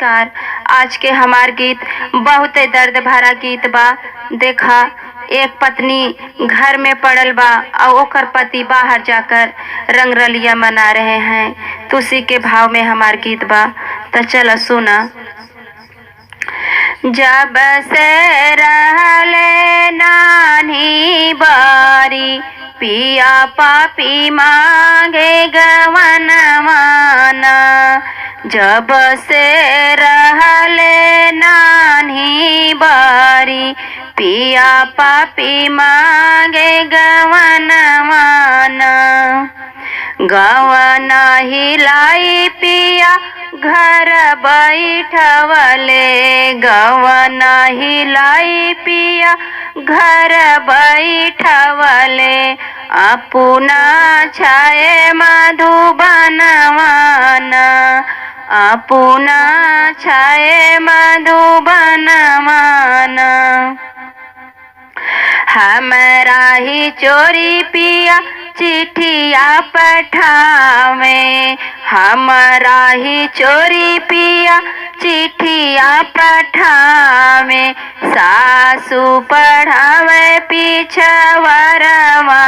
नमस्कार। आज के हमार गीत बहुत दर्द भरा गीत बा। देखा, एक पत्नी घर में पड़ल बा और ओकर पति बाहर जाकर रंगरलिया मना रहे हैं। तो उसी के भाव में हमार गीत बा, तो चलो सुना। जब से रहले नानी बारी पिया पापी मांगे गवन माना। जब से रहले नानी बारी पिया पापी मांगे गवन माना। गवना हिलाई पिया घर बैठवले, गवना हिलाई पिया घर बैठवले। अपना छाए मधुबनवाना, अपना छाए मधुबनवाना। हमरा ही चोरी पिया चिट्ठिया पठावे, हमरा ही चोरी पिया चिट्ठिया पठावे। सासू पढ़ावे पिछवरवा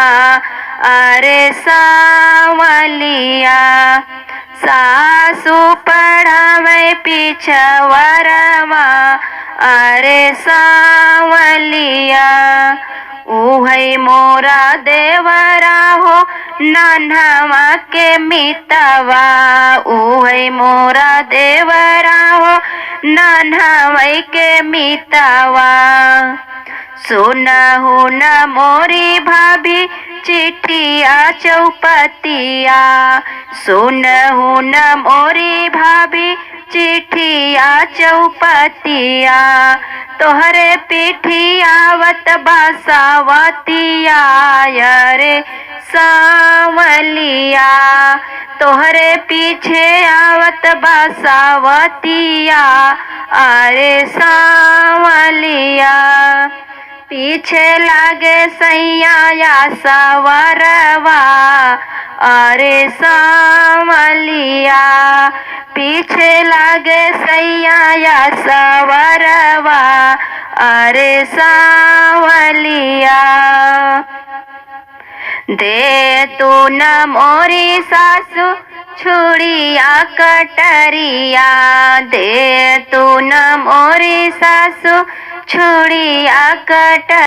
अरे सावलिया, सासू पढ़ावे पिछवरवा अरे सावलिया। उहै मोरा देवरा हो नन्हवा के मितवा, उहै मोरा देवरा हो नन्हवा के मितवा। सुनहु न मोरी भाभी चिट्ठिया चौपतिया, सुनहु न मोरी भाभी चिट्ठिया चौपतिया। तोहरे पिठियावत बासावतिया रे सावलिया, तोहरे पीछे आवत बासावतिया अरे सावलिया। पीछे लागे सैया या सवरवा अरे सावलिया, पीछे लागे सैया या सवरवा अरे सावलिया। दे तू न मोरी सासू छुड़िया कटरिया, दे तू न मोरी सासू छुड़िया कटरिया।